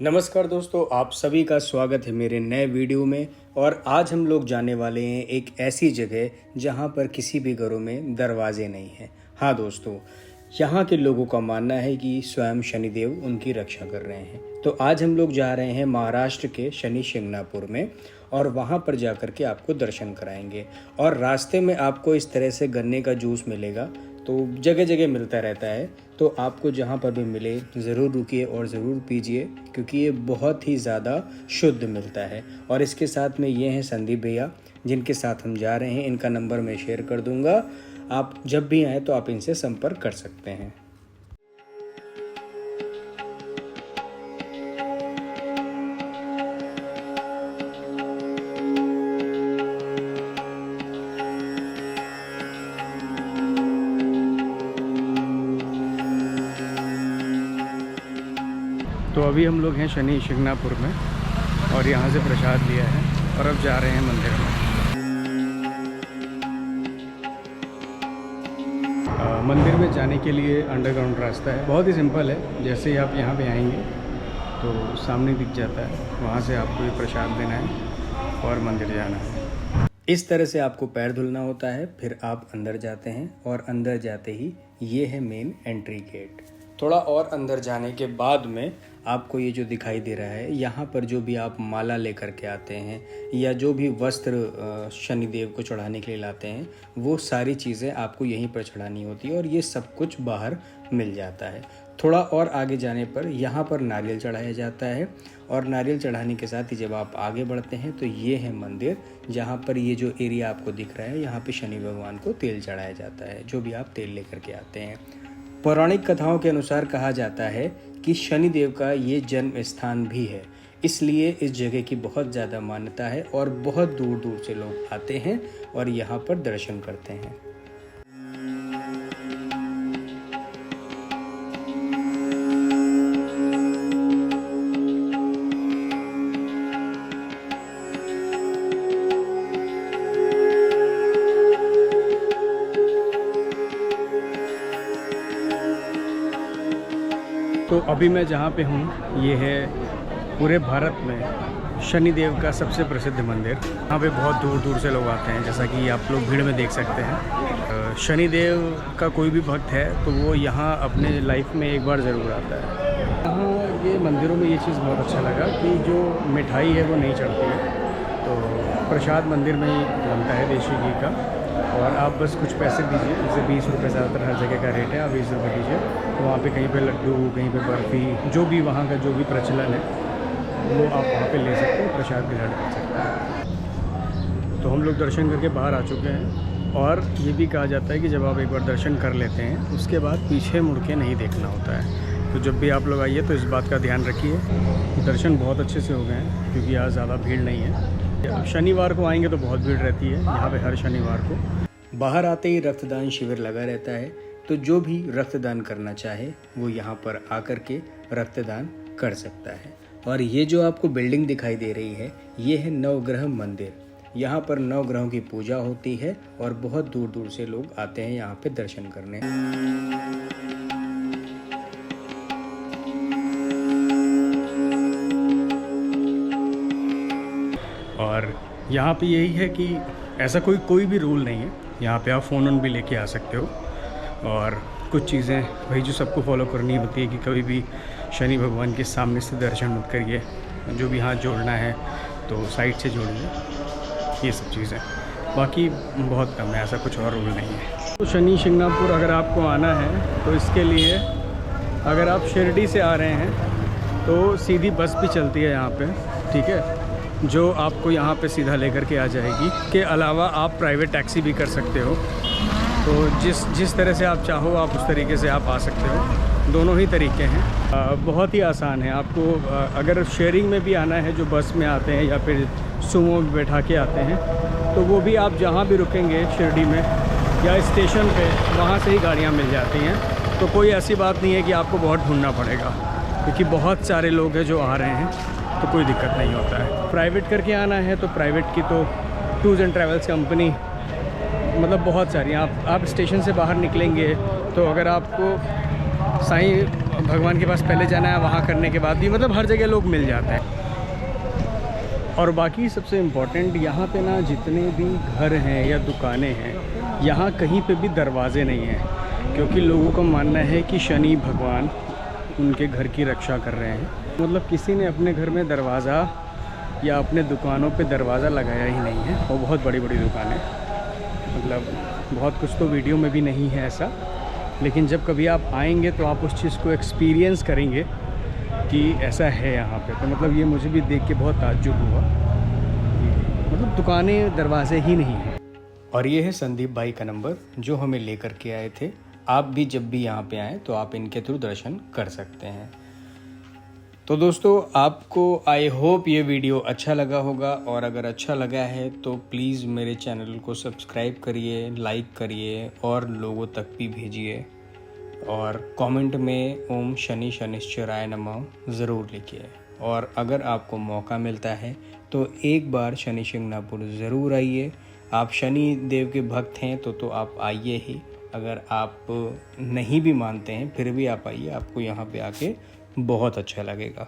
नमस्कार दोस्तों, आप सभी का स्वागत है मेरे नए वीडियो में। और आज हम लोग जाने वाले हैं एक ऐसी जगह जहां पर किसी भी घरों में दरवाजे नहीं हैं। हाँ दोस्तों, यहाँ के लोगों का मानना है कि स्वयं शनिदेव उनकी रक्षा कर रहे हैं। तो आज हम लोग जा रहे हैं महाराष्ट्र के शनि शिंगणापुर में और वहाँ पर जाकर के आपको दर्शन कराएंगे। और रास्ते में आपको इस तरह से गन्ने का जूस मिलेगा, तो जगह जगह मिलता रहता है। तो आपको जहाँ पर भी मिले ज़रूर रुकिए और ज़रूर पीजिए, क्योंकि ये बहुत ही ज़्यादा शुद्ध मिलता है। और इसके साथ में ये हैं संदीप भैया, जिनके साथ हम जा रहे हैं। इनका नंबर मैं शेयर कर दूँगा, आप जब भी आएँ तो आप इनसे संपर्क कर सकते हैं। तो अभी हम लोग हैं शनि शिंगणापुर में और यहाँ से प्रसाद लिया है और अब जा रहे हैं मंदिर में। मंदिर में जाने के लिए अंडरग्राउंड रास्ता है, बहुत ही सिंपल है। जैसे ही आप यहाँ पे आएंगे तो सामने दिख जाता है, वहाँ से आपको ये प्रसाद देना है और मंदिर जाना है। इस तरह से आपको पैर धुलना होता है, फिर आप अंदर जाते हैं और अंदर जाते ही ये है मेन एंट्री गेट। थोड़ा और अंदर जाने के बाद में आपको ये जो दिखाई दे रहा है, यहाँ पर जो भी आप माला लेकर के आते हैं या जो भी वस्त्र शनिदेव को चढ़ाने के लिए लाते हैं, वो सारी चीज़ें आपको यहीं पर चढ़ानी होती है और ये सब कुछ बाहर मिल जाता है। थोड़ा और आगे जाने पर यहाँ पर नारियल चढ़ाया जाता है और नारियल चढ़ाने के साथ ही जब आप आगे बढ़ते हैं तो ये है मंदिर, जहाँ पर ये जो एरिया आपको दिख रहा है, यहाँ पे शनि भगवान को तेल चढ़ाया जाता है, जो भी आप तेल लेकर के आते हैं। पौराणिक कथाओं के अनुसार कहा जाता है कि शनिदेव का ये जन्म स्थान भी है, इसलिए इस जगह की बहुत ज़्यादा मान्यता है और बहुत दूर दूर से लोग आते हैं और यहाँ पर दर्शन करते हैं। तो अभी मैं जहाँ पे हूँ, ये है पूरे भारत में शनिदेव का सबसे प्रसिद्ध मंदिर। यहाँ पे बहुत दूर दूर से लोग आते हैं, जैसा कि आप लोग भीड़ में देख सकते हैं। शनिदेव का कोई भी भक्त है तो वो यहाँ अपने लाइफ में एक बार ज़रूर आता है। यहाँ ये मंदिरों में ये चीज़ बहुत अच्छा लगा कि जो मिठाई है वो नहीं चढ़ती है, तो प्रसाद मंदिर में ही बनता है देशी घी का, और आप बस कुछ पैसे दीजिए। जैसे 20 रुपये ज़्यादातर हर जगह का रेट है, आप 20 रुपये दीजिए तो वहाँ पे कहीं पे लड्डू, कहीं पे बर्फ़ी, जो भी वहाँ का जो भी प्रचलन है वो आप वहाँ पे ले सकते हैं, प्रसाद ग्रहण कर सकते हैं। तो हम लोग दर्शन करके बाहर आ चुके हैं और ये भी कहा जाता है कि जब आप एक बार दर्शन कर लेते हैं उसके बाद पीछे मुड़ के नहीं देखना होता है। तो जब भी आप लोग आइए तो इस बात का ध्यान रखिए। दर्शन बहुत अच्छे से हो गए हैं क्योंकि आज ज़्यादा भीड़ नहीं है। शनिवार को आएंगे तो बहुत भीड़ रहती है यहाँ पे हर शनिवार को। बाहर आते ही रक्तदान शिविर लगा रहता है, तो जो भी रक्तदान करना चाहे वो यहाँ पर आकर के रक्तदान कर सकता है। और ये जो आपको बिल्डिंग दिखाई दे रही है, ये है नवग्रह मंदिर। यहाँ पर नवग्रहों की पूजा होती है और बहुत दूर दूर से लोग आते हैं यहाँ पे दर्शन करने। और यहाँ पे यही है कि ऐसा कोई भी रूल नहीं है। यहाँ पे आप फ़ोन भी लेके आ सकते हो और कुछ चीज़ें वही जो सबको फॉलो करनी होती है कि कभी भी शनि भगवान के सामने से दर्शन मत करिए, जो भी हाथ जोड़ना है तो साइड से जोड़िए, ये सब चीज़ें। बाकी बहुत कम है, ऐसा कुछ और रूल नहीं है। तो शनि शिंगणापुर अगर आपको आना है तो इसके लिए अगर आप शिरडी से आ रहे हैं तो सीधी बस भी चलती है यहाँ पे, ठीक है, जो आपको यहाँ पे सीधा लेकर के आ जाएगी। के अलावा आप प्राइवेट टैक्सी भी कर सकते हो, तो जिस तरह से आप चाहो आप उस तरीके से आप आ सकते हो। दोनों ही तरीके हैं, बहुत ही आसान है। आपको अगर शेयरिंग में भी आना है, जो बस में आते हैं या फिर सुमो में बैठा के आते हैं, तो वो भी आप जहाँ भी रुकेंगे शिरडी में या स्टेशन पे, वहाँ से ही गाड़ियाँ मिल जाती हैं। तो कोई ऐसी बात नहीं है कि आपको बहुत ढूंढना पड़ेगा, क्योंकि बहुत सारे लोग हैं जो आ रहे हैं, तो कोई दिक्कत नहीं होता है। प्राइवेट करके आना है तो प्राइवेट की तो टूर्स एंड ट्रैवल्स कंपनी मतलब बहुत सारी। आप स्टेशन से बाहर निकलेंगे तो अगर आपको साईं भगवान के पास पहले जाना है, वहाँ करने के बाद भी मतलब हर जगह लोग मिल जाते हैं। और बाकी सबसे इम्पोर्टेंट यहाँ पे ना जितने भी घर हैं या दुकानें हैं, यहाँ कहीं पे भी दरवाज़े नहीं हैं, क्योंकि लोगों का मानना है कि शनि भगवान उनके घर की रक्षा कर रहे हैं। मतलब किसी ने अपने घर में दरवाज़ा या अपने दुकानों पे दरवाज़ा लगाया ही नहीं है, और बहुत बड़ी बड़ी दुकानें, मतलब बहुत कुछ तो वीडियो में भी नहीं है ऐसा, लेकिन जब कभी आप आएंगे तो आप उस चीज़ को एक्सपीरियंस करेंगे कि ऐसा है यहाँ पे। तो मतलब ये मुझे भी देख के बहुत ताज्जुब हुआ, मतलब दुकानें दरवाजे ही नहीं हैं। और ये है संदीप भाई का नंबर जो हमें लेकर के आए थे। आप भी जब भी यहाँ पे आएँ तो आप इनके थ्रू दर्शन कर सकते हैं। तो दोस्तों, आपको आई होप ये वीडियो अच्छा लगा होगा, और अगर अच्छा लगा है तो प्लीज़ मेरे चैनल को सब्सक्राइब करिए, लाइक करिए और लोगों तक भी भेजिए, और कमेंट में ओम शनि शनिश्चराय नमः ज़रूर लिखिए। और अगर आपको मौका मिलता है तो एक बार शनि शिंगणापुर ज़रूर आइए। आप शनि देव के भक्त हैं तो आप आइए ही। अगर आप नहीं भी मानते हैं फिर भी आप आइए, आपको यहाँ पे आके बहुत अच्छा लगेगा।